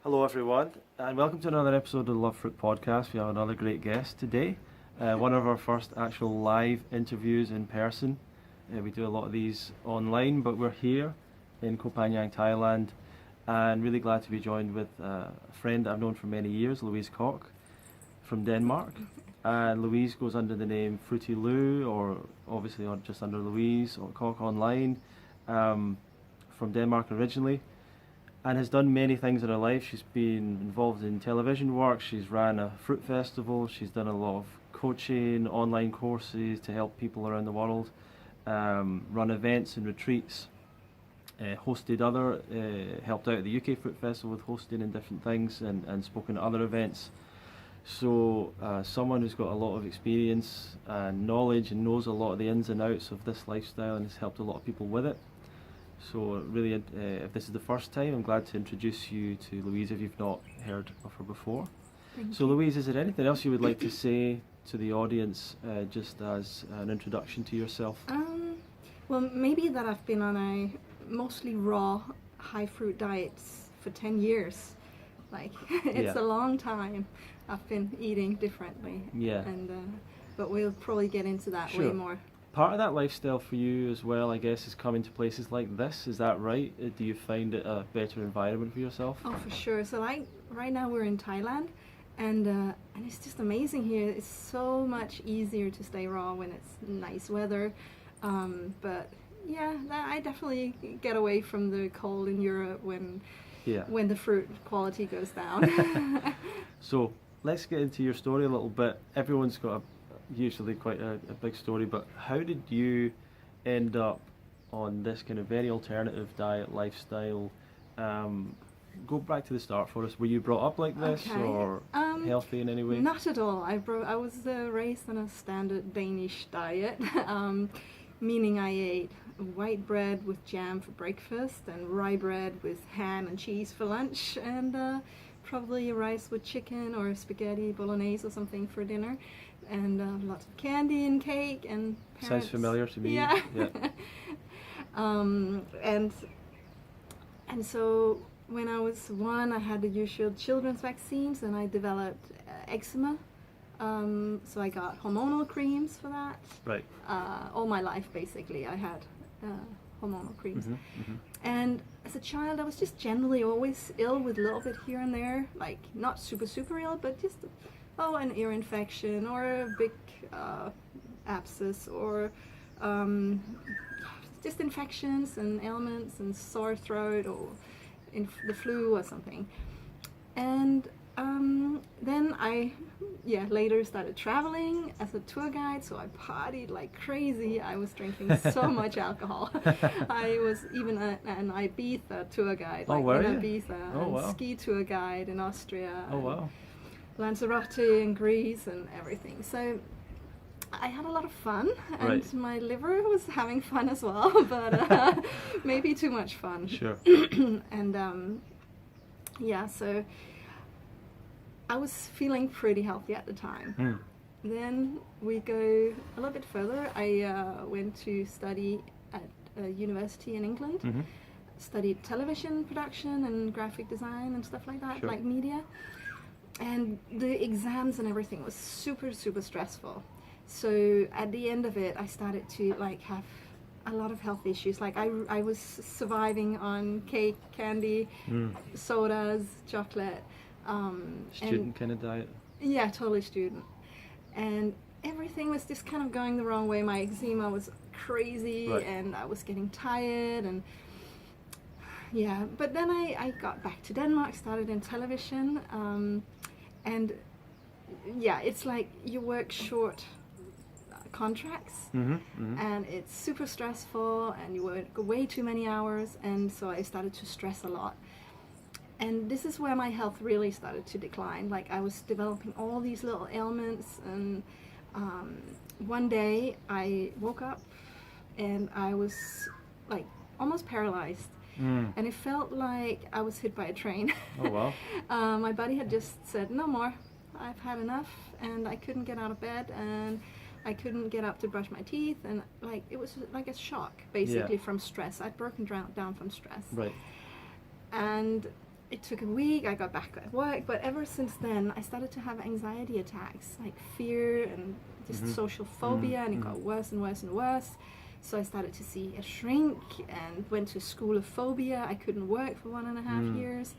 Hello, everyone, and welcome to another episode of the Love Fruit Podcast. We have another great guest today, one of our first actual live interviews in person. We do a lot of these online, but we're here in Koh Phangan, Thailand, and really glad to be joined with a friend I've known for many years, Louise Koch, from Denmark. And Louise goes under the name Fruity Lou, or obviously just under Louise or Koch online, from Denmark originally, and has done many things in her life. She's been involved in television work, she's ran a fruit festival, she's done a lot of coaching, online courses to help people around the world, run events and retreats, helped out at the UK Fruit Festival with hosting and different things, and spoken at other events. So someone who's got a lot of experience and knowledge and knows a lot of the ins and outs of this lifestyle and has helped a lot of people with it. So really, if this is the first time, I'm glad to introduce you to Louise if you've not heard of her before. Thank So you. Louise, is there anything else you would like to say to the audience, just as an introduction to yourself? Well, maybe that I've been on a mostly raw, high fruit diets for 10 years. Like, it's Yeah. a long time I've been eating differently. Yeah. And but we'll probably get into that Sure. way more. Part of that lifestyle for you as well, I guess, is coming to places like this. Is that right? Do you find it a better environment for yourself? Oh, for sure. So like right now we're in Thailand, and it's just amazing here. It's so much easier to stay raw when it's nice weather. But yeah, I definitely get away from the cold in Europe Yeah. when the fruit quality goes down. So let's get into your story a little bit. Everyone's got usually quite a big story, but how did you end up on this kind of very alternative diet lifestyle? Go back to the start for us. Were you brought up like this, Okay. or healthy in any way? Not at all. I was raised on a standard Danish diet, meaning I ate white bread with jam for breakfast and rye bread with ham and cheese for lunch, and probably rice with chicken or spaghetti bolognese or something for dinner, and lots of candy and cake and Sounds parents. familiar to me. Yeah. Yeah. And so when I was 1, I had the usual children's vaccines, and I developed eczema. So I got hormonal creams for that. Right. All my life, basically, I had hormonal creams. Mm-hmm. And as a child, I was just generally always ill with a little bit here and there, like not super ill, but just an ear infection or a big abscess, or just infections and ailments and sore throat, or the flu or something. And then I later started traveling as a tour guide, so I partied like crazy. I was drinking so much alcohol. I was even an Ibiza tour guide, Oh, like were in you? Ibiza, Oh, and wow. ski tour guide in Austria, Oh, wow. Lanzarote in Greece and everything. So I had a lot of fun, and Right. my liver was having fun as well, but maybe too much fun. Sure. And so I was feeling pretty healthy at the time. Mm. Then we go a little bit further. I went to study at a university in England, Mm-hmm. studied television production and graphic design and stuff like that, Sure. like media. And the exams and everything was super stressful. So at the end of it, I started to like have a lot of health issues. Like I was surviving on cake, candy, sodas, chocolate. Student kind of diet. Yeah, totally student. And everything was just kind of going the wrong way. My eczema was crazy, Right. and I was getting tired, and yeah. But then I got back to Denmark, started in television, and yeah, it's like you work short contracts, Mm-hmm. Mm-hmm. and it's super stressful, and you work way too many hours, and so I started to stress a lot. And this is where my health really started to decline. Like, I was developing all these little ailments, and one day I woke up and I was like almost paralyzed. And it felt like I was hit by a train. Oh, wow. My body had just said, no more, I've had enough, and I couldn't get out of bed, and I couldn't get up to brush my teeth, and like it was like a shock basically from stress. I'd broken down from stress. Right. And it took a week, I got back at work, but ever since then I started to have anxiety attacks, like fear and just social phobia, and it got worse and worse and worse. So I started to see a shrink and went to school of phobia. I couldn't work for 1.5 years.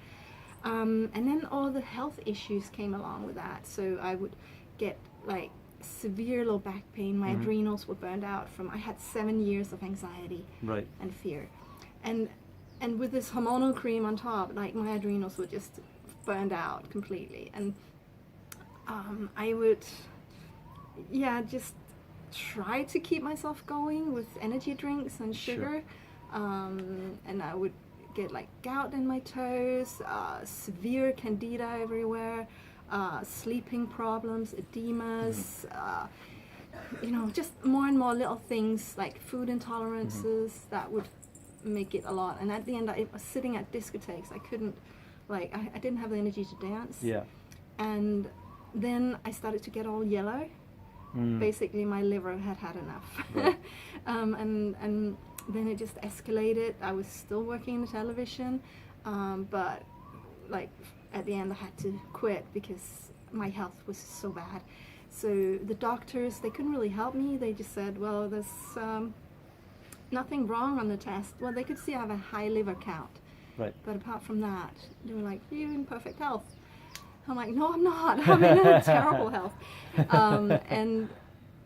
And then all the health issues came along with that. So I would get like severe low back pain. My adrenals were burned out from, I had 7 years of anxiety and fear. And with this hormonal cream on top, like my adrenals were just burned out completely. And I would, just try to keep myself going with energy drinks and sugar. And I would get like gout in my toes, severe candida everywhere, sleeping problems, edemas, just more and more little things like food intolerances that would make it a lot. And at the end, I was sitting at discotheques. I couldn't, like, I didn't have the energy to dance. Yeah. And then I started to get all yellow. Basically, my liver had enough. Right. And then it just escalated. I was still working in the television, but like at the end I had to quit because my health was so bad. So the doctors, they couldn't really help me. They just said, well, there's nothing wrong on the test. Well, they could see I have a high liver count. Right. But apart from that, they were like, you're in perfect health. I'm like, no, I'm not. I'm in terrible health.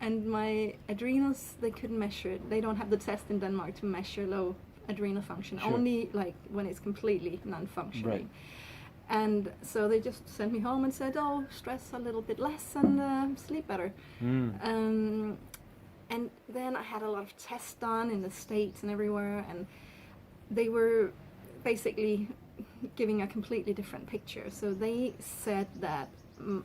And my adrenals, they couldn't measure it. They don't have the test in Denmark to measure low adrenal function, only like when it's completely non-functioning. Right. And so they just sent me home and said, oh, stress a little bit less and sleep better. And then I had a lot of tests done in the States and everywhere, and they were basically giving a completely different picture. So they said that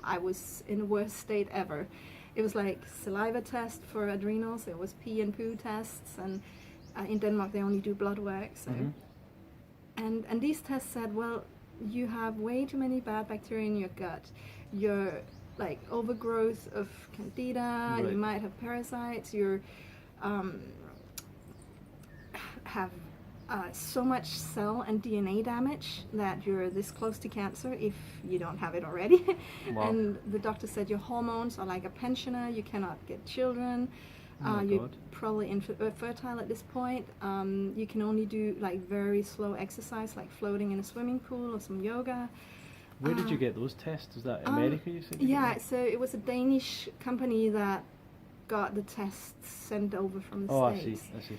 I was in the worst state ever. It was like saliva test for adrenals, it was pee and poo tests, and in Denmark they only do blood work. So. And these tests said, well, you have way too many bad bacteria in your gut. You're like overgrowth of candida, you might have parasites, you're have so much cell and DNA damage that you're this close to cancer if you don't have it already. Wow. And the doctor said your hormones are like a pensioner, you cannot get children, you're probably infertile at this point, you can only do like very slow exercise like floating in a swimming pool or some yoga. Where did you get those tests? Is that America you said? Yeah, so it was a Danish company that got the tests sent over from the States. I see.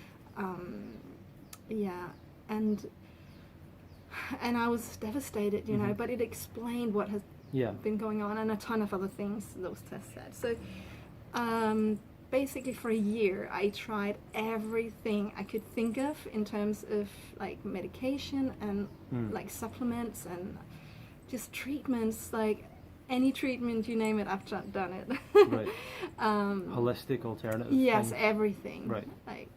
Yeah, and I was devastated, you know, but it explained what has been going on and a ton of other things those tests said. So basically for a year I tried everything I could think of in terms of like medication and like supplements and just treatments, like any treatment you name it, I've done it. Right. Holistic alternative. Yes, thing. everything. Right. Like,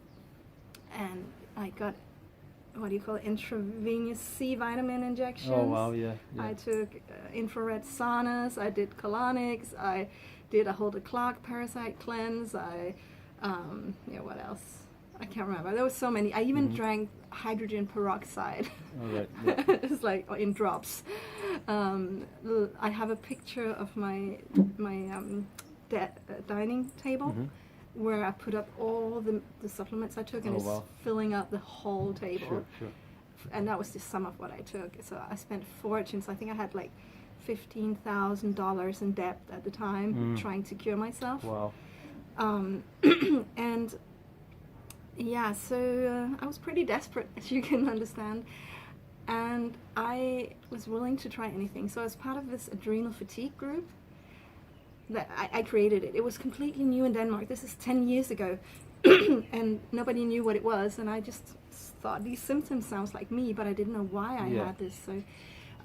and I got, what do you call it, intravenous C vitamin injections. Oh wow, yeah. I took infrared saunas, I did colonics, I did a whole the clock parasite cleanse, what else? I can't remember. There was so many. I even drank hydrogen peroxide. Oh, right. Yeah. It's like in drops. I have a picture of my dining table where I put up all the supplements I took, and it's filling up the whole table. Sure. And that was just some of what I took. So I spent fortunes. I think I had like $15,000 in debt at the time trying to cure myself. Wow. And yeah, so I was pretty desperate, as you can understand, and I was willing to try anything. So as part of this adrenal fatigue group, that I created it. It was completely new in Denmark. This is 10 years ago, and nobody knew what it was, and I just thought these symptoms sounds like me, but I didn't know why I had this. So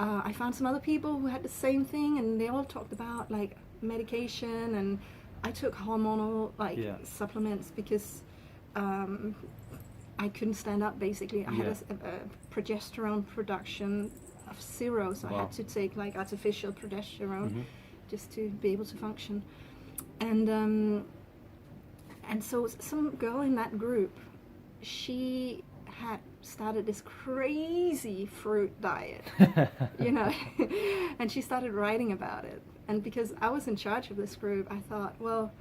I found some other people who had the same thing, and they all talked about like medication, and I took hormonal supplements because I couldn't stand up. Basically, I had a progesterone production of 0, so I had to take like artificial progesterone just to be able to function. And so some girl in that group, she had started this crazy fruit diet, and she started writing about it. And because I was in charge of this group, I thought, well,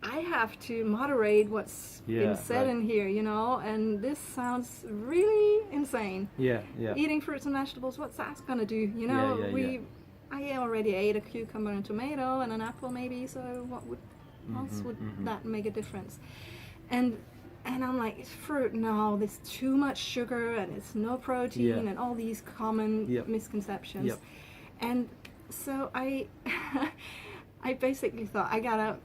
I have to moderate what's been said in here, and this sounds really insane. Yeah. Eating fruits and vegetables, what's that going to do? I already ate a cucumber and tomato and an apple maybe, so what else would that make a difference? And I'm like, fruit, no, there's too much sugar and it's no protein and all these common misconceptions. And so I basically thought, I gotta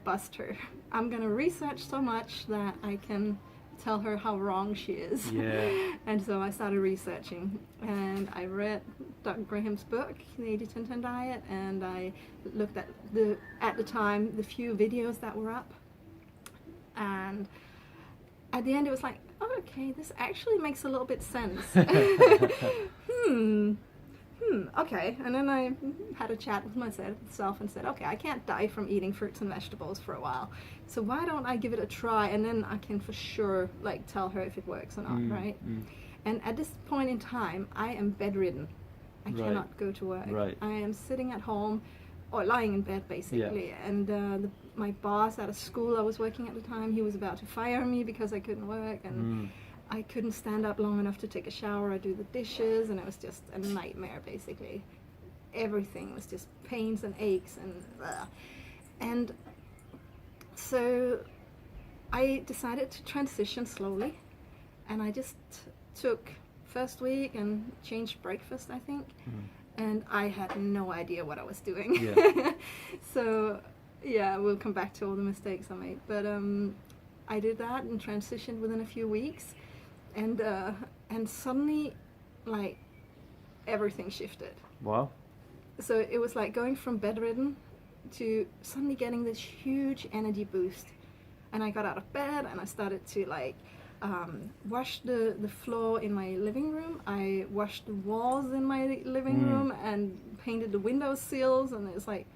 bust her. I'm gonna research so much that I can tell her how wrong she is. And so I started researching, and I read Dr. Graham's book, The 80-10-10 Diet, and I looked at the time the few videos that were up, and at the end it was like, oh, okay, this actually makes a little bit sense. Okay. And then I had a chat with myself and said, okay, I can't die from eating fruits and vegetables for a while, so why don't I give it a try, and then I can for sure tell her if it works or not, right? And at this point in time, I am bedridden. I cannot go to work. I am sitting at home or lying in bed basically, and my boss at a school I was working at the time, he was about to fire me because I couldn't work, and I couldn't stand up long enough to take a shower or do the dishes, and it was just a nightmare basically. Everything was just pains and aches and so I decided to transition slowly, and I just took first week and changed breakfast, I think, and I had no idea what I was doing. So we'll come back to all the mistakes I made, but I did that and transitioned within a few weeks, and suddenly everything shifted. Wow. So it was like going from bedridden to suddenly getting this huge energy boost, and I got out of bed and I started to wash the floor in my living room. I washed the walls in my living room and painted the window sills, and it's like,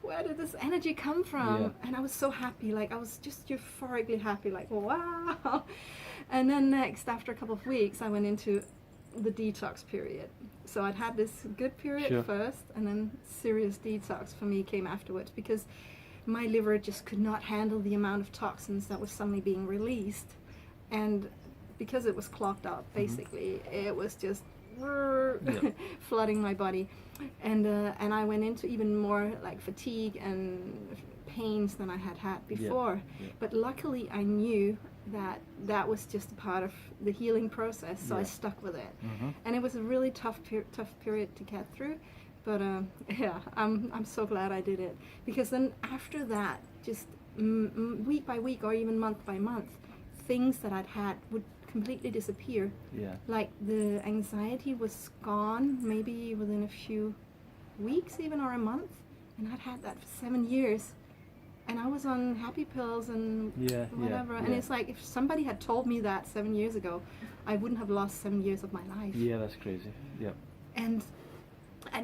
where did this energy come from? And I was so happy, I was just euphorically happy, wow. And then next, after a couple of weeks, I went into the detox period. So I'd had this good period first, and then serious detox for me came afterwards, because my liver just could not handle the amount of toxins that was suddenly being released, and because it was clogged up basically, it was just flooding my body, and I went into even more fatigue and pains than I had before. But luckily I knew that was just a part of the healing process, so I stuck with it. And it was a really tough period to get through, but I'm so glad I did it, because then after that, just week by week or even month by month, things that I'd had would completely disappear. Like the anxiety was gone maybe within a few weeks even, or a month, and I'd had that for 7 years, and I was on happy pills and whatever. And it's like, if somebody had told me that 7 years ago, I wouldn't have lost 7 years of my life. That's crazy. And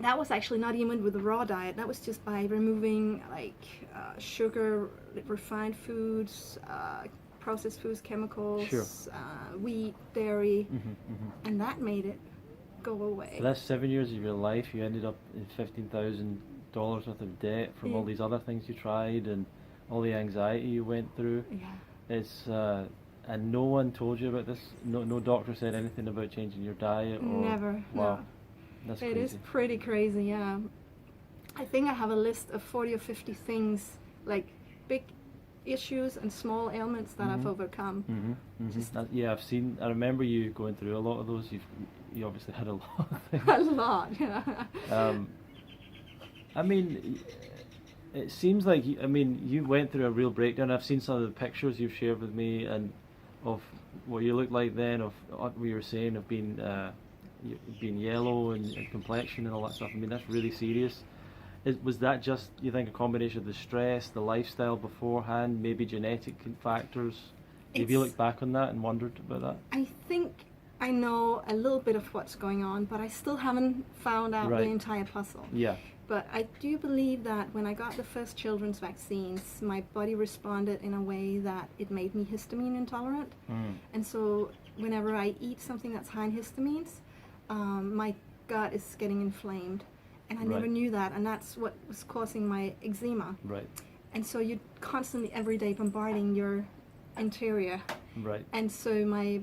that was actually not even with the raw diet. That was just by removing sugar, refined foods, processed foods, chemicals, wheat, dairy, and that made it go away. So that's 7 years of your life. You ended up in $15,000 worth of debt from all these other things you tried and all the anxiety you went through. It's and no one told you about this. No doctor said anything about changing your diet. Or, never. Wow, no. That's crazy. It is pretty crazy. Yeah, I think I have a list of 40 or 50 things, big issues and small ailments that I've overcome. I've seen. I remember you going through a lot of those. You obviously had a lot of things. A lot, yeah. I mean, it seems like you went through a real breakdown. I've seen some of the pictures you've shared with me, and of what you looked like then, of what you were saying, of being yellow and complexion and all that stuff. I mean, that's really serious. Was that just, you think, a combination of the stress, the lifestyle beforehand, maybe genetic factors? Have you looked back on that and wondered about that? I think I know a little bit of what's going on, but I still haven't found out the entire puzzle. But I do believe that when I got the first children's vaccines, my body responded in a way that it made me histamine intolerant. And so whenever I eat something that's high in histamines, my gut is getting inflamed. And I never Right. knew that, and that's what was causing my eczema. Right. And so you're constantly, every day, bombarding your interior. Right. And so my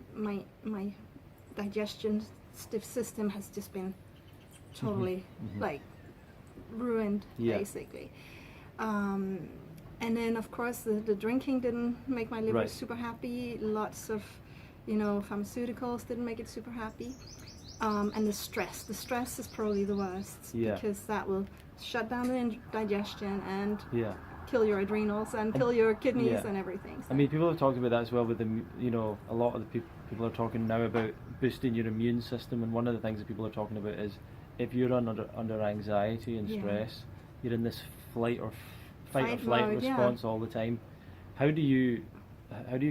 digestion system has just been totally like ruined, Yeah. basically. And then of course the drinking didn't make my liver Right. super happy. Lots of, you know, pharmaceuticals didn't make it super happy. And the stress is probably the worst, Yeah. because that will shut down the digestion and Yeah. kill your adrenals and kill your kidnees yeah. and everything. So. I mean, people have talked about that as well with the, you know, a lot of the people are talking now about boosting your immune system, and one of the things that people are talking about is if you're under anxiety and Yeah. stress, you're in this fight or Fight flight mode, yeah. response all the time. How do you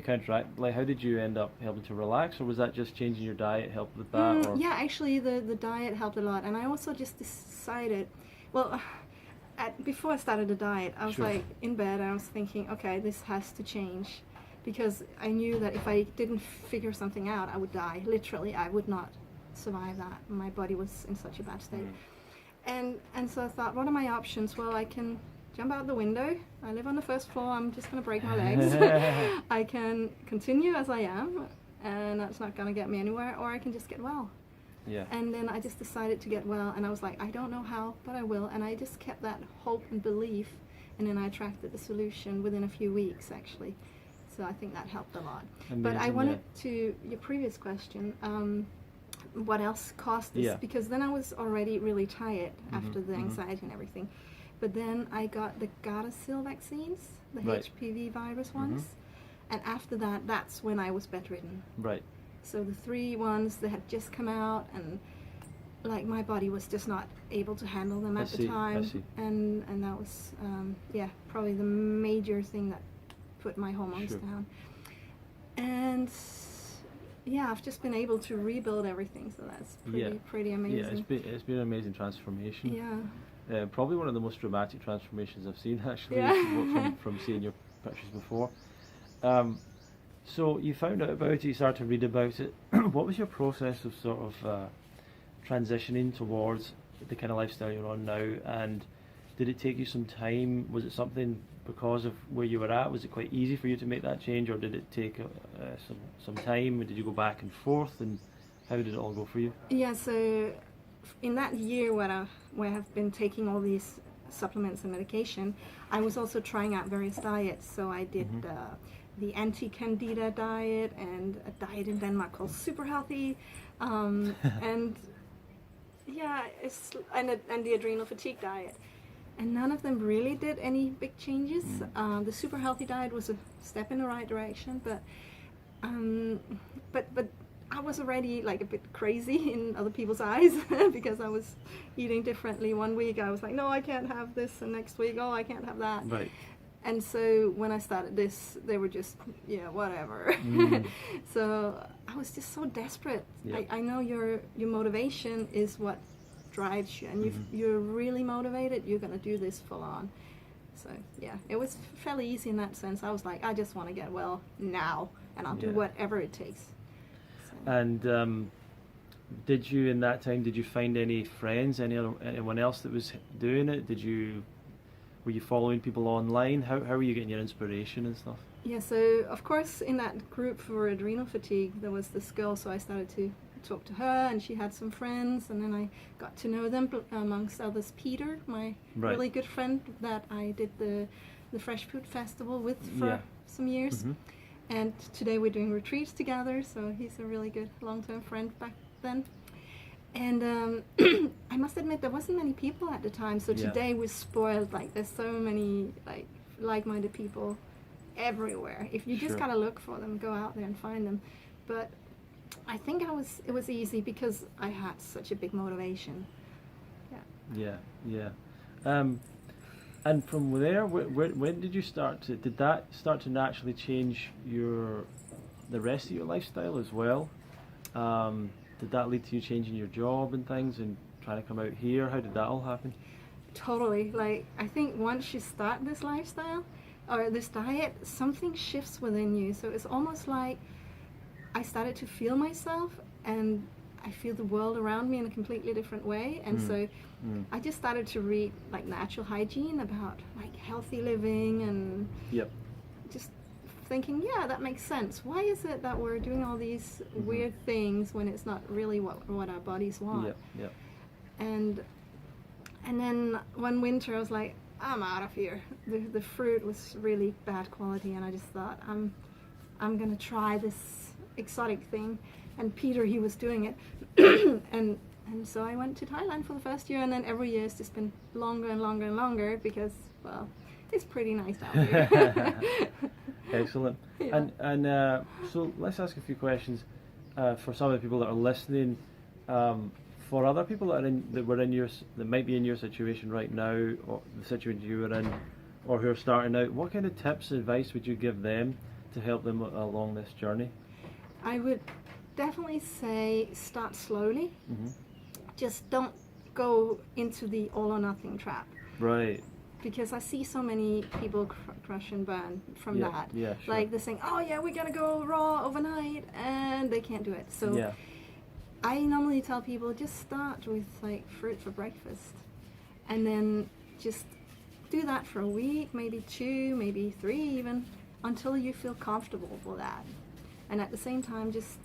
counteract? Like, how did you end up helping to relax, or was that just changing your diet helped with that? Or? Yeah, actually the diet helped a lot, and I also just decided, well, before I started the diet, I was Sure. like in bed, and I was thinking, okay, this has to change, because I knew that if I didn't figure something out, I would die. Literally, I would not survive that. My body was in such a bad state. And so I thought, what are my options? Well, I can jump out the window. I live on the first floor. I'm just going to break my legs. I can continue as I am, and that's not going to get me anywhere, or I can just get well. Yeah. And then I just decided to get well, and I was like, I don't know how, but I will. And I just kept that hope and belief, and then I attracted the solution within a few weeks, actually. So I think that helped a lot. But I Amazing, wanted to, your previous question, what else caused this? Yeah. Because then I was already really tired after the anxiety and everything. But then I got the Gardasil vaccines, the Right. HPV virus ones. And after that, that's when I was bedridden. Right. So the 3 ones that had just come out, and like my body was just not able to handle them I at see, the time. I see. And that was, probably the major thing that put my hormones Sure. down. And yeah, I've just been able to rebuild everything, so that's pretty amazing. Yeah, it's been an amazing transformation. Yeah. Probably one of the most dramatic transformations I've seen, actually, Yeah. from seeing your pictures before. So you found out about it, you started to read about it. What was your process of sort of transitioning towards the kind of lifestyle you're on now? And did it take you some time? Was it something because of where you were at? Was it quite easy for you to make that change, or did it take some time? Did you go back and forth, and how did it all go for you? Yeah, so in that year where I've been taking all these supplements and medication, I was also trying out various diets. So I did the anti-candida diet, and a diet in Denmark called Super Healthy, and yeah, and the adrenal fatigue diet. And none of them really did any big changes. The Super Healthy diet was a step in the right direction, but I was already like a bit crazy in other people's eyes because I was eating differently. One week I was like, no, I can't have this, and next week, oh, I can't have that. Right. And so when I started this, they were just, yeah, whatever. So I was just so desperate. Yeah. I know your motivation is what drives you, and you're really motivated, you're going to do this full on. So yeah, it was fairly easy in that sense. I was like, I just want to get well now, and I'll do whatever it takes. So. And did you, in that time, did you find any friends, anyone else that was doing it? Were you following people online? How were you getting your inspiration and stuff? Yeah, so of course in that group for adrenal fatigue there was this girl, so I started to talk to her, and she had some friends, and then I got to know them, amongst others Peter, my really good friend that I did the Fresh Food Festival with for some years. And today we're doing retreats together, so he's a really good long-term friend back then. And I must admit there wasn't many people at the time, so today we're spoiled. Like there's so many like-minded people everywhere. If you just gotta look for them, go out there and find them. But I think it was easy because I had such a big motivation. Yeah. And from there, when did you did that start to naturally change the rest of your lifestyle as well? Did that lead to you changing your job and things and trying to come out here? How did that all happen? Totally. Like, I think once you start this lifestyle or this diet, something shifts within you. So it's almost like I started to feel myself, and I feel the world around me in a completely different way. And so I just started to read like natural hygiene, about like healthy living, and Yep. just thinking, yeah, that makes sense. Why is it that we're doing all these weird things when it's not really what our bodies want? Yep. Yep. And then one winter I was like, I'm out of here. The fruit was really bad quality, and I just thought, I'm gonna try this exotic thing. And Peter, he was doing it, and so I went to Thailand for the first year, and then every year it's just been longer and longer and longer, because, well, it's pretty nice down here. Excellent. Yeah. And so let's ask a few questions for some of the people that are listening. For other people that might be in your situation right now, or the situation you were in, or who are starting out, what kind of tips and advice would you give them to help them along this journey? I would definitely say start slowly. Just don't go into the all or nothing trap. Right. Because I see so many people crash and burn from that. Yeah, sure. Like they're saying, oh yeah, we're gonna go raw overnight, and they can't do it. So Yeah. I normally tell people, just start with like fruit for breakfast, and then just do that for a week, maybe 2, maybe 3 even, until you feel comfortable with that. And at the same time, just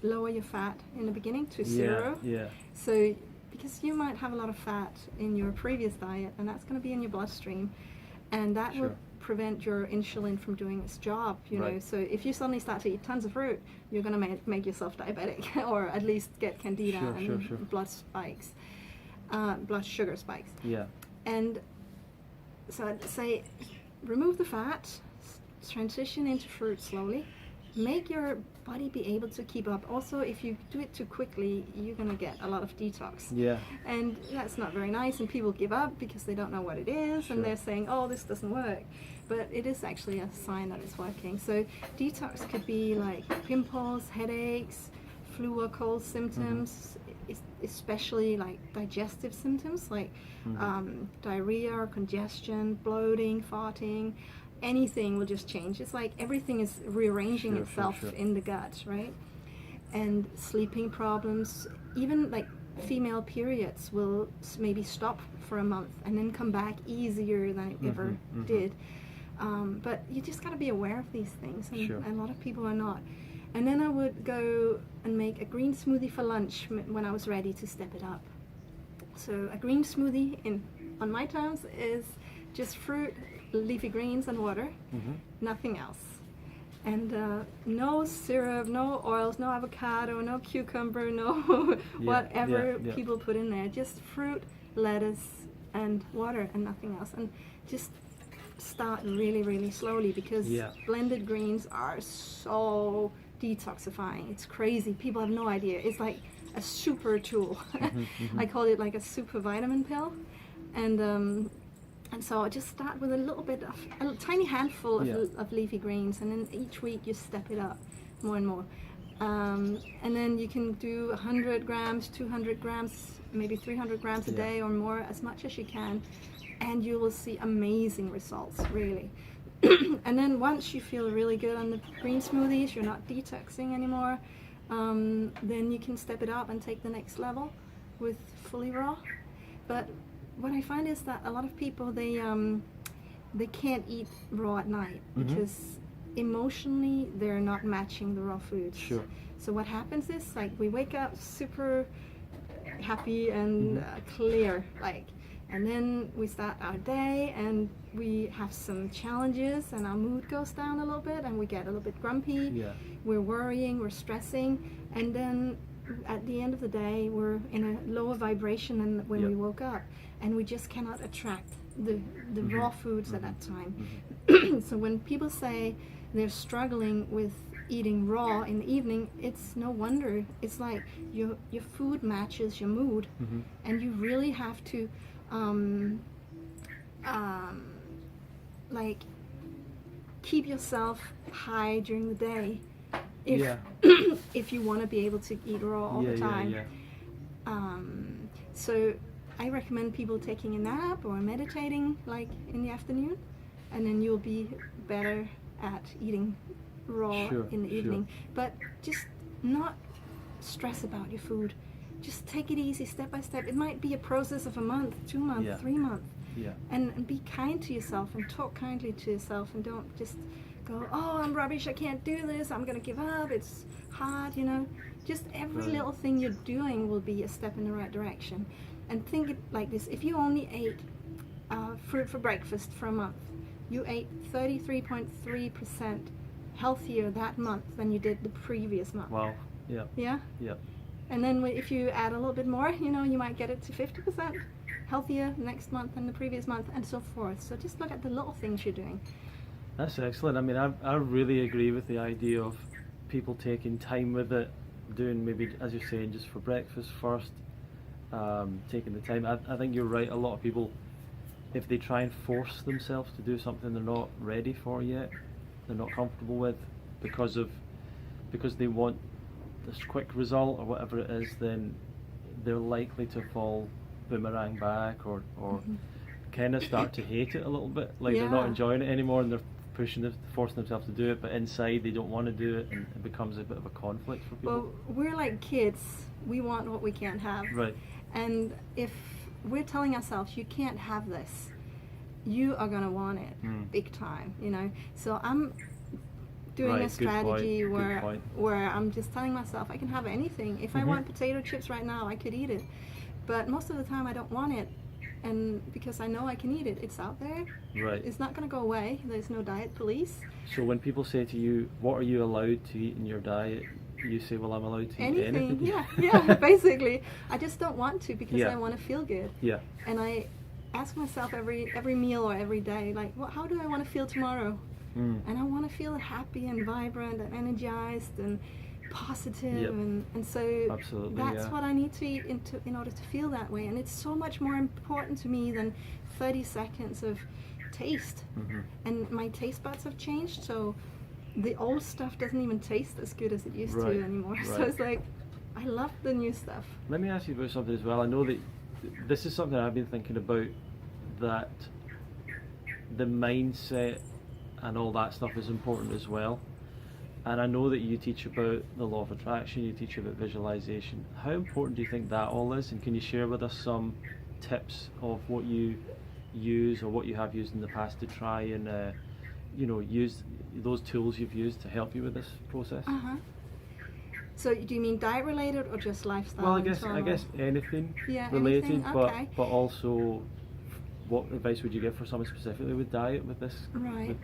lower your fat in the beginning to 0. Yeah. So, because you might have a lot of fat in your previous diet, and that's going to be in your bloodstream, and that will prevent your insulin from doing its job, you know. So if you suddenly start to eat tons of fruit, you're going to make yourself diabetic, or at least get candida and blood spikes, blood sugar spikes. Yeah. And so I'd say remove the fat, transition into fruit slowly, make your body be able to keep up. Also, if you do it too quickly, you're going to get a lot of detox. Yeah. And that's not very nice, and people give up because they don't know what it is, and they're saying, oh, this doesn't work. But it is actually a sign that it's working. So detox could be like pimples, headaches, flu or cold symptoms, especially like digestive symptoms like diarrhea or congestion, bloating, farting. Anything will just change. It's like everything is rearranging itself in the gut, right? And sleeping problems, even like female periods will maybe stop for a month and then come back easier than it ever did. But you just got to be aware of these things, and a lot of people are not. And then I would go and make a green smoothie for lunch when I was ready to step it up. So a green smoothie, on my terms, is just fruit, leafy greens, and water, nothing else. And no syrup, no oils, no avocado, no cucumber, no whatever people put in there. Just fruit, lettuce, and water, and nothing else. And just start really, really slowly, because blended greens are so detoxifying. It's crazy. People have no idea. It's like a super tool. I call it like a super vitamin pill. And so I just start with a little bit of a tiny handful of leafy greens, and then each week you step it up more and more. And then you can do 100 grams, 200 grams, maybe 300 grams a day or more, as much as you can, and you will see amazing results, really. And then once you feel really good on the green smoothies, you're not detoxing anymore, then you can step it up and take the next level with fully raw. But what I find is that a lot of people, they can't eat raw at night because emotionally they're not matching the raw foods. So what happens is, like, we wake up super happy and clear, like, and then we start our day and we have some challenges and our mood goes down a little bit and we get a little bit grumpy. We're worrying, we're stressing, and then at the end of the day we're in a lower vibration than when we woke up, and we just cannot attract the raw foods at that time. So when people say they're struggling with eating raw in the evening, it's no wonder. It's like your food matches your mood, and you really have to like keep yourself high during the day if if you want to be able to eat raw all the time. So I recommend people taking a nap or meditating like in the afternoon, and then you'll be better at eating raw Sure, in the sure. evening. But just not stress about your food. Just take it easy, step by step. It might be a process of a month, 2 months, Yeah. 3 months. Yeah. And be kind to yourself and talk kindly to yourself, and don't just go, oh, I'm rubbish, I can't do this, I'm gonna give up, it's hard, you know. Just every Right. little thing you're doing will be a step in the right direction. And think it like this: if you only ate fruit for breakfast for a month, you ate 33.3% healthier that month than you did the previous month. Wow. Yeah. Yeah? Yeah. And then if you add a little bit more, you know, you might get it to 50% healthier next month than the previous month, and so forth. So just look at the little things you're doing. That's excellent. I mean, I really agree with the idea of people taking time with it, doing maybe, as you're saying, just for breakfast first, taking the time. I think you're right. A lot of people, if they try and force themselves to do something they're not ready for yet, they're not comfortable with, because they want this quick result or whatever it is, then they're likely to fall boomerang back or kind of start to hate it a little bit, like they're not Yeah. enjoying it anymore, and they're forcing themselves to do it, but inside they don't want to do it, and it becomes a bit of a conflict for people. Well, we're like kids. We want what we can't have. Right. And if we're telling ourselves, you can't have this, you are going to want it big time, you know. So I'm doing Right, a good strategy point, good point. where I'm just telling myself I can have anything. If I want potato chips right now, I could eat it. But most of the time I don't want it. And because I know I can eat it, it's out there. Right. It's not going to go away. There's no diet police. So when people say to you, what are you allowed to eat in your diet, you say, well, I'm allowed to eat anything. Yeah, basically. I just don't want to because Yeah. I want to feel good. Yeah. And I ask myself every meal or every day, like, well, how do I want to feel tomorrow? And I want to feel happy and vibrant and energized and positive. Yep. And so Absolutely, that's yeah. what I need to eat in order to feel that way. And it's so much more important to me than 30 seconds of taste. And my taste buds have changed, so the old stuff doesn't even taste as good as it used Right, to anymore. So right. it's like, I love the new stuff. Let me ask you about something as well. I know that this is something I've been thinking about, that the mindset and all that stuff is important as well. And I know that you teach about the law of attraction, you teach about visualization. How important do you think that all is? And can you share with us some tips of what you use or what you have used in the past to try and use those tools you've used to help you with this process? So do you mean diet related or just lifestyle? Well, and I guess anything Yeah, related, anything? Okay. but also, what advice would you give for someone specifically with diet, with this? Right.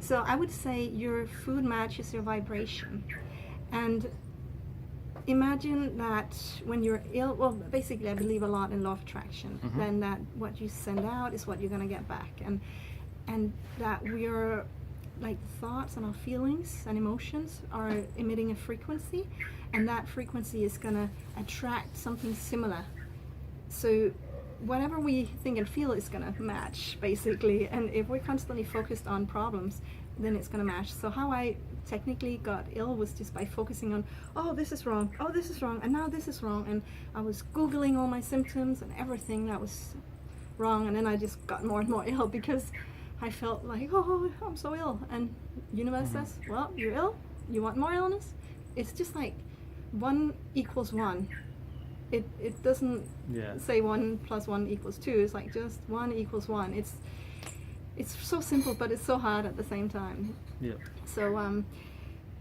So I would say your food matches your vibration. And imagine that when you're ill, well, basically I believe a lot in law of attraction, then that what you send out is what you're going to get back. And that we're, like, thoughts and our feelings and emotions are emitting a frequency, and that frequency is going to attract something similar. So whatever we think and feel is going to match, basically. And if we're constantly focused on problems, then it's going to match. So how I technically got ill was just by focusing on, oh, this is wrong, oh, this is wrong, and now this is wrong. And I was Googling all my symptoms and everything that was wrong. And then I just got more and more ill because I felt like, oh, I'm so ill. And universe says, well, you're ill, you want more illness? It's just like 1 = 1. It doesn't say 1 + 1 = 2. It's like just 1 = 1. It's so simple, but it's so hard at the same time. Yeah. So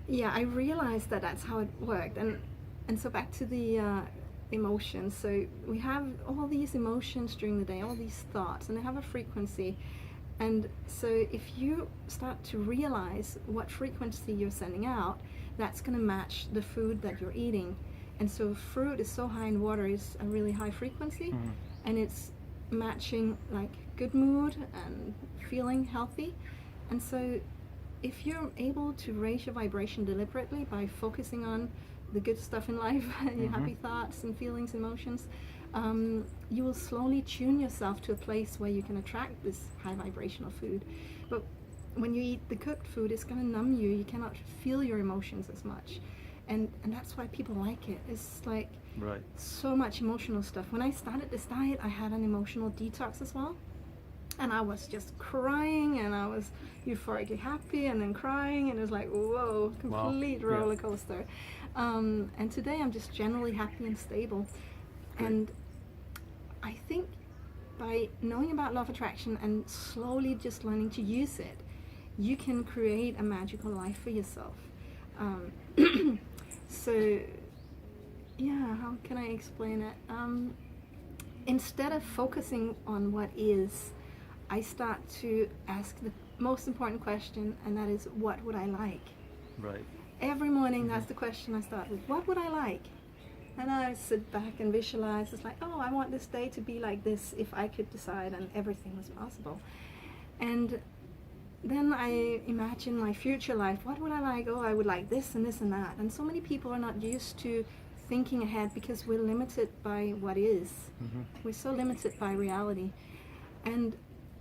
yeah, I realized that that's how it worked. And so back to the emotions. So we have all these emotions during the day, all these thoughts, and they have a frequency. And so if you start to realize what frequency you're sending out, that's going to match the food that you're eating. And so fruit is so high in water, is a really high frequency, and it's matching like good mood and feeling healthy. And so if you're able to raise your vibration deliberately by focusing on the good stuff in life, your happy thoughts and feelings, emotions, you will slowly tune yourself to a place where you can attract this high vibrational food. But when you eat the cooked food, it's going to numb you. You cannot feel your emotions as much. And that's why people like it. It's like so much emotional stuff. When I started this diet, I had an emotional detox as well. And I was just crying, and I was euphorically happy, and then crying, and it was like, whoa, complete Wow. roller coaster. And today I'm just generally happy and stable. Great. And I think by knowing about law of attraction and slowly just learning to use it, you can create a magical life for yourself. So, yeah, how can I explain it? Instead of focusing on what is, I start to ask the most important question, and that is, what would I like? Right. Every morning, that's the question I start with. What would I like? And I sit back and visualize. It's like, oh, I want this day to be like this if I could decide and everything was possible. And then I imagine my future life. What would I like? Oh, I would like this and this and that. And so many people are not used to thinking ahead because we're limited by what is. We're so limited by reality. And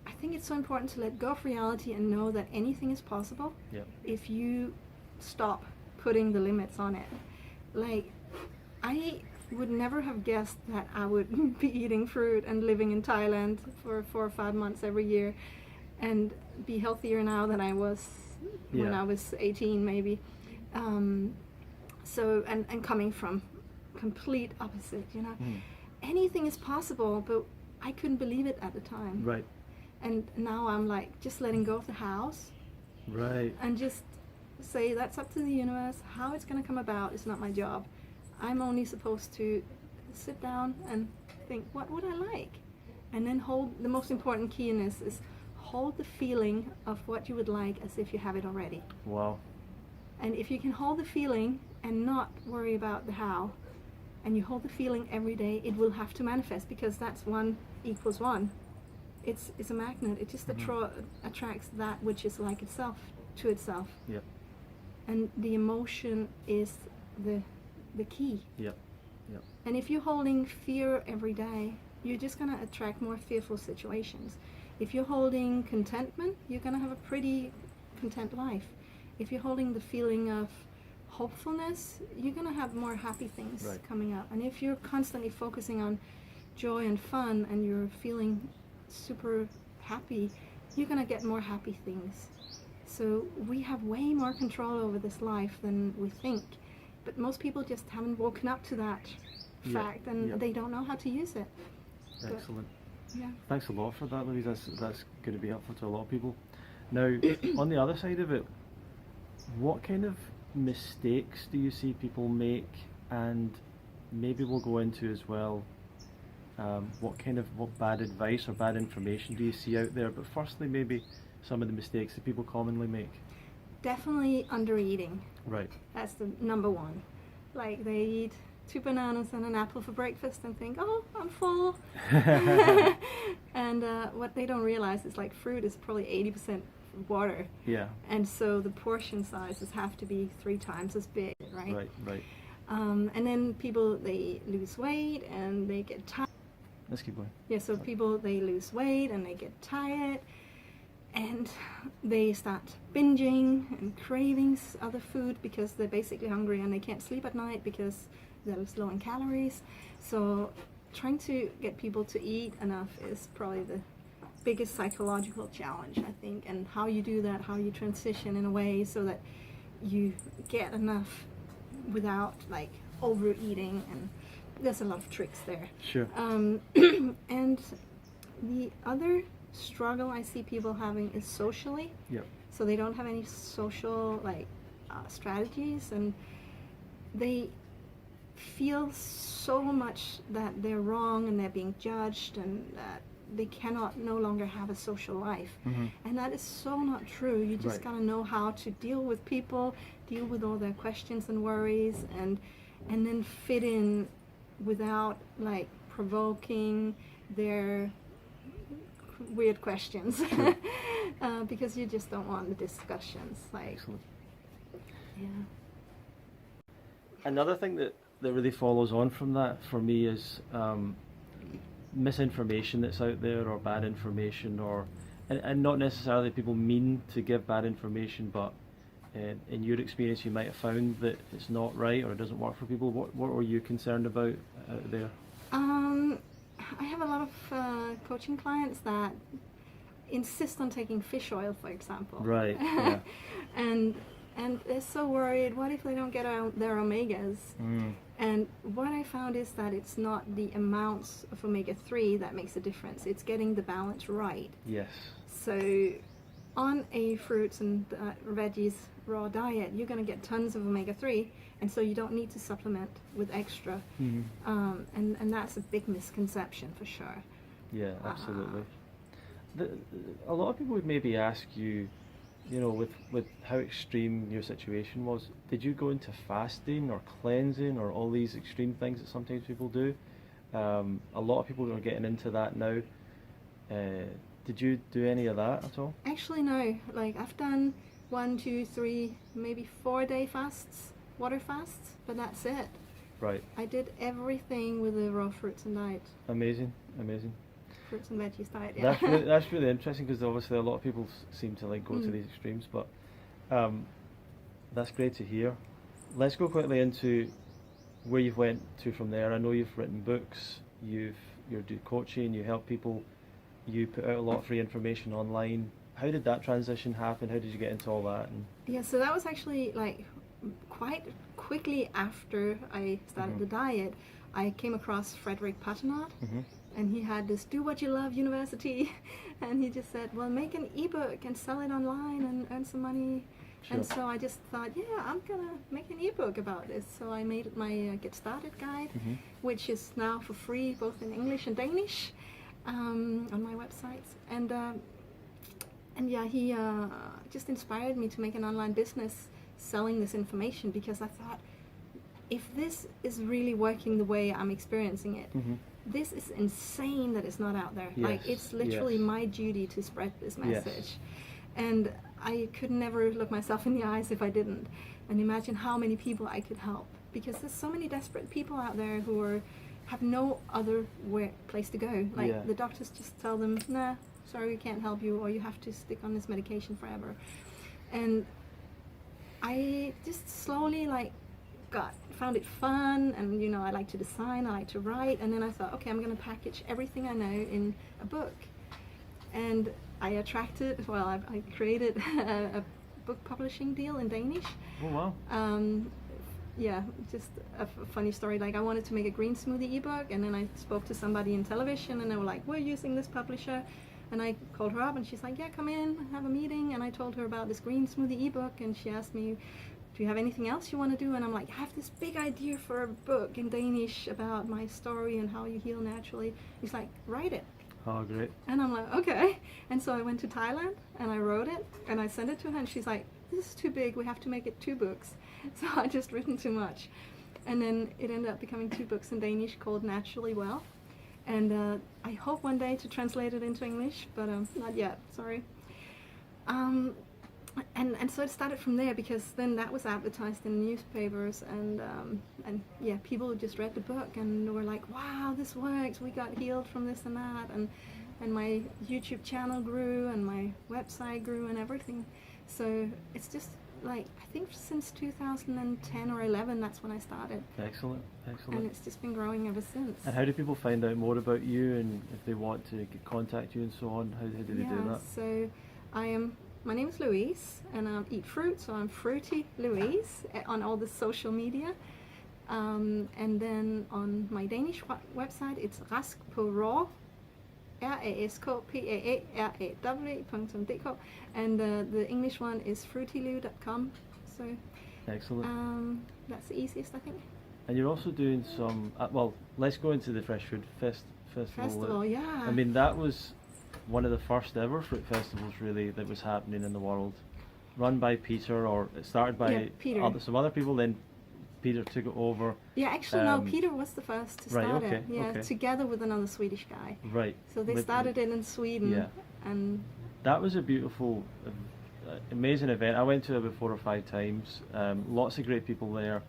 I think it's so important to let go of reality and know that anything is possible if you stop putting the limits on it. Like, I would never have guessed that I would be eating fruit and living in Thailand for 4 or 5 months every year and be healthier now than I was when I was 18 maybe. So, and coming from complete opposite, you know. Anything is possible, but I couldn't believe it at the time. Right. And now I'm like just letting go of the house. Right. And just say that's up to the universe. How it's going to come about is not my job. I'm only supposed to sit down and think, what would I like? And then hold, the most important key in this is hold the feeling of what you would like as if you have it already. Wow. And if you can hold the feeling and not worry about the how, and you hold the feeling every day, it will have to manifest, because that's 1 equals 1. It's a magnet. It just attracts that which is like itself to itself. Yep. And the emotion is the key. Yep. Yep. And if you're holding fear every day, you're just going to attract more fearful situations. If you're holding contentment, you're going to have a pretty content life. If you're holding the feeling of hopefulness, you're going to have more happy things coming up. And if you're constantly focusing on joy and fun and you're feeling super happy, you're going to get more happy things. So we have way more control over this life than we think. But most people just haven't woken up to that fact, and they don't know how to use it. Excellent. But, yeah. Thanks a lot for that, Louise. That's going to be helpful to a lot of people. Now, on the other side of it, what kind of mistakes do you see people make, and maybe we'll go into as well what bad advice or bad information do you see out there? But firstly, maybe some of the mistakes that people commonly make. Definitely undereating. Right. That's the number one. Like, they eat 2 bananas and an apple for breakfast and think, oh, I'm full. And what they don't realize is, like, fruit is probably 80% water. Yeah. And so the portion sizes have to be 3 times as big, right? Right, right. And then people, they lose weight and they get tired. Let's keep going. Yeah, so people, they lose weight and they get tired and they start binging and craving other food because they're basically hungry and they can't sleep at night because they're low in calories. So trying to get people to eat enough is probably the biggest psychological challenge, I think, and how you do that, how you transition in a way so that you get enough without like overeating, and there's a lot of tricks there. Sure. And the other struggle I see people having is socially. Yep. So they don't have any social strategies, and they feel so much that they're wrong and they're being judged and that they cannot no longer have a social life. And that is so not true. You just gotta know how to deal with people, deal with all their questions and worries, and then fit in without like provoking their weird questions. Because you just don't want the discussions. Like, excellent. Yeah. Another thing that really follows on from that for me is misinformation that's out there, or bad information, or and not necessarily people mean to give bad information, but in your experience you might have found that it's not right or it doesn't work for people. What were you concerned about out there? I have a lot of coaching clients that insist on taking fish oil, for example. Right. Yeah. and they're so worried, what if they don't get their omegas? Mm. And what I found is that it's not the amounts of omega-3 that makes a difference, it's getting the balance right. Yes. So on a fruits and veggies raw diet, you're going to get tons of omega-3, and so you don't need to supplement with extra. Mm-hmm. And that's a big misconception for sure. Yeah, absolutely. A lot of people would maybe ask you, you know, with how extreme your situation was, did you go into fasting or cleansing or all these extreme things that sometimes people do? A lot of people are getting into that now. Did you do any of that at all? Actually, no. Like, I've done 1, 2, 3, maybe 4-day fasts, water fasts, but that's it. Right. I did everything with the raw fruits and diet. Amazing, amazing. Fruits and veggies diet, yeah. That's really interesting, because obviously a lot of people seem to like go to these extremes, but that's great to hear. Let's go quickly into where you've went to from there. I know you've written books, you're doing coaching, you help people, you put out a lot of free information online. How did that transition happen? How did you get into all that? Yeah, so that was actually like quite quickly after I started the diet. I came across Frederick Patenaude, and he had this Do What You Love University, and he just said, well, make an ebook and sell it online and earn some money. Sure. And so I just thought, yeah, I'm gonna make an ebook about this. So I made my Get Started guide, which is now for free both in English and Danish on my websites. And yeah, he just inspired me to make an online business selling this information, because I thought, if this is really working the way I'm experiencing it, this is insane that it's not out there. Yes, like, it's literally my duty to spread this message. Yes. And I could never look myself in the eyes if I didn't. And imagine how many people I could help, because there's so many desperate people out there who have no other place to go. Like, the doctors just tell them, nah, sorry, we can't help you, or you have to stick on this medication forever. And I just slowly found it fun, and you know, I like to design, I like to write, and then I thought, okay, I'm going to package everything I know in a book. And I created a book publishing deal in Danish. Oh wow. Yeah, just a funny story. Like, I wanted to make a green smoothie ebook, and then I spoke to somebody in television, and they were like, we're using this publisher. And I called her up, and she's like, yeah, come in, have a meeting. And I told her about this green smoothie ebook, and she asked me, do you have anything else you want to do? And I'm like, I have this big idea for a book in Danish about my story and how you heal naturally. He's like, write it. Oh, great. And I'm like, okay. And so I went to Thailand, and I wrote it, and I sent it to her, and she's like, this is too big, we have to make it 2 books. So I just written too much. And then it ended up becoming 2 books in Danish called Naturally Well. And I hope one day to translate it into English, but not yet, sorry. And so it started from there, because then that was advertised in newspapers, and yeah, people just read the book and were like, wow, this works, we got healed from this and that, and my YouTube channel grew, and my website grew, and everything. So it's just like, I think since 2010 or 11, that's when I started. Excellent, excellent. And it's just been growing ever since. And how do people find out more about you, and if they want to contact you and so on, how do they do that? So my name is Louise, and I eat fruit, so I'm Fruity Louise on all the social media. And then on my Danish website, it's rask på raw, raskpaaraw.dk, and the English one is fruitylou.com. So excellent. that's the easiest, I think. And you're also doing some, well, let's go into the Fresh Food Festival. Festival, yeah. I mean, that was one of the first ever fruit festivals, really, that was happening in the world, run by Peter, or it started by some other people, then Peter took it over. Yeah, actually, no, Peter was the first to start it. Yeah, okay. Together with another Swedish guy. Right. So they started it in Sweden. Yeah. And that was a beautiful, amazing event. I went to it about 4 or 5 times. Lots of great people there.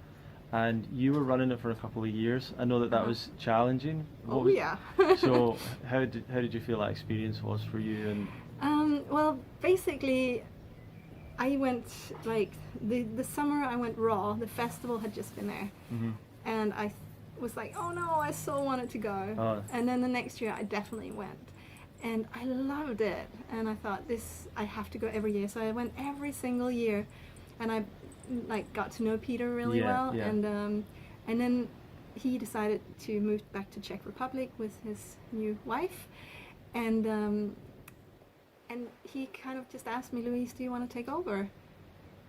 And you were running it for a couple of years. I know that was challenging. Yeah. So how did you feel that experience was for you? And well, basically, I went, like, the summer I went raw. The festival had just been there. And I was like, oh no, I so wanted to go. And then the next year I definitely went. and I loved it. And I thought, I have to go every year. So I went every single year, and I like got to know Peter really well. Yeah. And then he decided to move back to Czech Republic with his new wife, and he kind of just asked me, Louise, do you want to take over?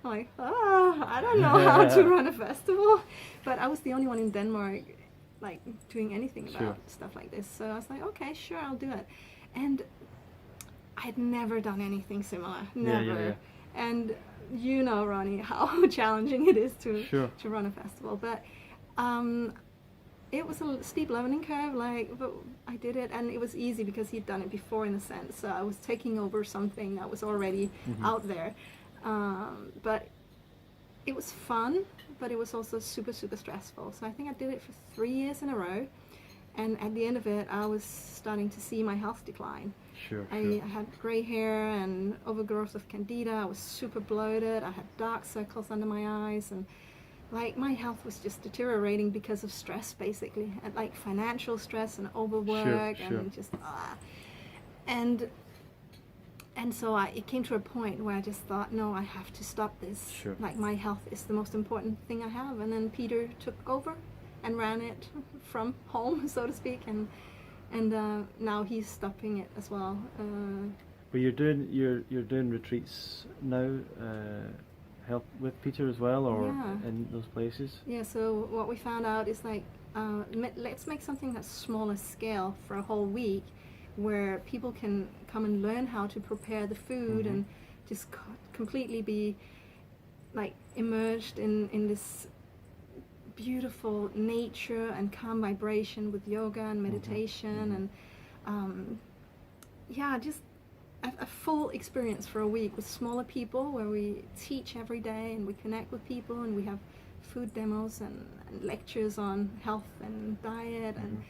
I'm like, I don't know how to run a festival, but I was the only one in Denmark like doing anything about stuff like this. So I was like, okay, sure, I'll do it. And I'd never done anything similar, never. Yeah. And you know, Ronnie, how challenging it is to run a festival. But it was a steep learning curve, but I did it, and it was easy because he'd done it before in a sense. So I was taking over something that was already out there. But it was fun, but it was also super, super stressful. So I think I did it for 3 years in a row. And at the end of it, I was starting to see my health decline. I had gray hair and overgrowth of candida. I was super bloated. I had dark circles under my eyes, and like my health was just deteriorating because of stress, basically, and like financial stress and overwork and just and so it came to a point where I just thought, no, I have to stop this. Like my health is the most important thing I have. And then Peter took over and ran it from home, so to speak, and now he's stopping it as well. But you're doing retreats now, help with Peter as well, or in those places? Yeah. So what we found out is like, let's make something that's smaller scale for a whole week, where people can come and learn how to prepare the food and just completely be like immersed in this beautiful nature and calm vibration with yoga and meditation and just a full experience for a week with smaller people, where we teach every day and we connect with people and we have food demos and lectures on health and diet and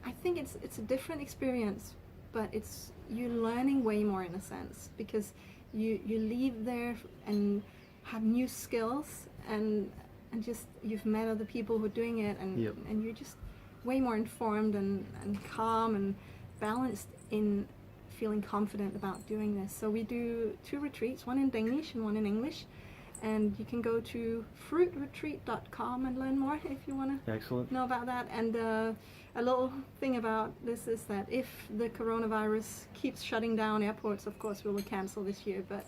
I think it's a different experience, but it's you're learning way more in a sense, because you leave there and have new skills and just you've met other people who are doing it and you're just way more informed and calm and balanced in feeling confident about doing this. So we do 2 retreats, one in Danish and one in English, and you can go to fruitretreat.com and learn more if you want to know about that. And a little thing about this is that if the coronavirus keeps shutting down airports, of course we will cancel this year, but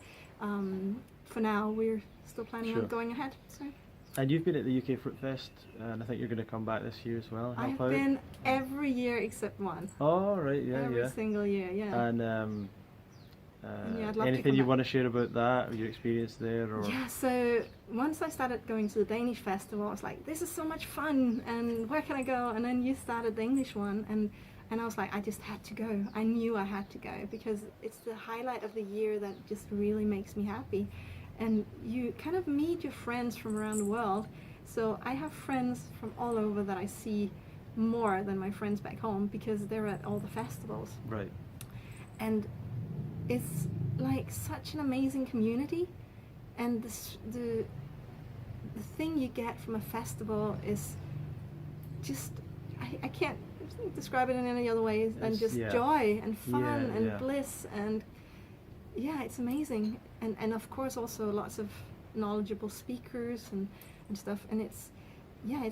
for now we're still planning on going ahead. So. And you've been at the UK Fruit Fest, and I think you're going to come back this year as well. I've been every year except one. Oh, right, every single year, And I'd love anything you want to share about that, or your experience there? Or? Yeah, so once I started going to the Danish festival, I was like, this is so much fun, and where can I go? And then you started the English one, and I was like, I just had to go. I knew I had to go, because it's the highlight of the year that just really makes me happy. And you kind of meet your friends from around the world. So I have friends from all over that I see more than my friends back home, because they're at all the festivals. Right. And it's like such an amazing community, and the thing you get from a festival is just I can't describe it in any other way than just joy and fun and bliss, and it's amazing, and of course also lots of knowledgeable speakers and stuff, and it's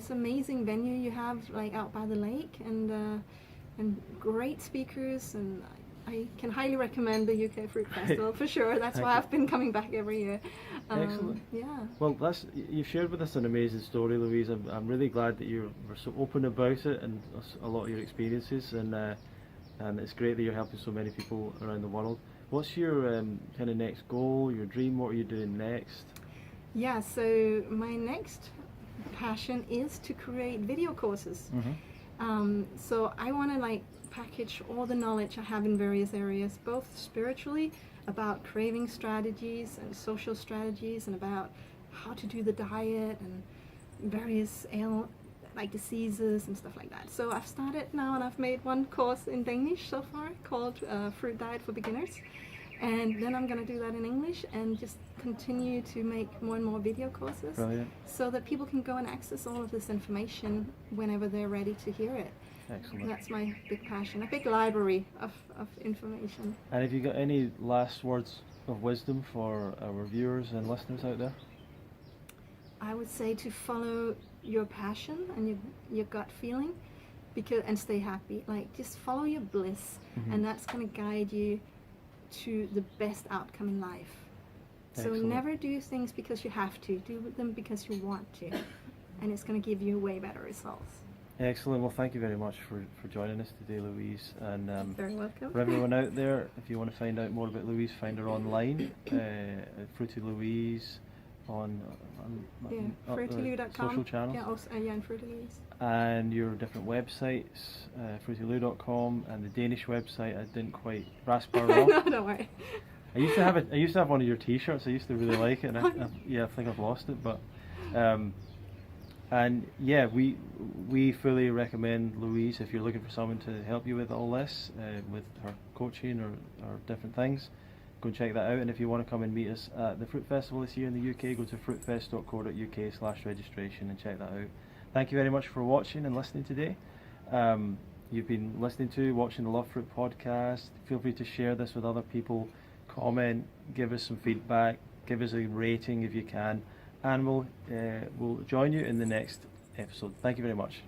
amazing venue you have, like out by the lake, and great speakers, and I can highly recommend the UK Fruit Festival for sure. That's why I've been coming back every year. Excellent. Yeah. Well, you've shared with us an amazing story, Louise. I'm really glad that you were so open about it and a lot of your experiences, and it's great that you're helping so many people around the world. What's your kind of next goal, your dream? What are you doing next? Yeah, so my next passion is to create video courses. So I want to package all the knowledge I have in various areas, both spiritually, about craving strategies and social strategies, and about how to do the diet and various diseases and stuff like that. So I've started now, and I've made one course in Danish so far called Fruit Diet for Beginners, and then I'm going to do that in English and just continue to make more and more video courses. Brilliant. So that people can go and access all of this information whenever they're ready to hear it. Excellent. That's my big passion, a big library of information. And have you got any last words of wisdom for our viewers and listeners out there? I would say to follow your passion and your gut feeling, and stay happy. Like, just follow your bliss, and that's going to guide you to the best outcome in life. Excellent. So never do things because you have to. Do them because you want to, and it's going to give you way better results. Excellent. Well, thank you very much for joining us today, Louise. And You're very welcome. for everyone out there, if you want to find out more about Louise, find her online, Fruity Louise on fruitylou.com. social channels. Yeah, also, and Fruity Louise. And your different websites, fruitylou.com and the Danish website. I didn't quite grasp her well. No, don't worry. I used to have one of your T-shirts. I used to really like it, and I think I've lost it. But and yeah, we fully recommend Louise if you're looking for someone to help you with all this, with her coaching or different things. Go and check that out. And if you want to come and meet us at the Fruit Festival this year in the UK, go to fruitfest.co.uk/registration and check that out. Thank you very much for watching and listening today. You've been watching the Love Fruit podcast. Feel free to share this with other people. Comment, give us some feedback, give us a rating if you can, and we'll join you in the next episode. Thank you very much.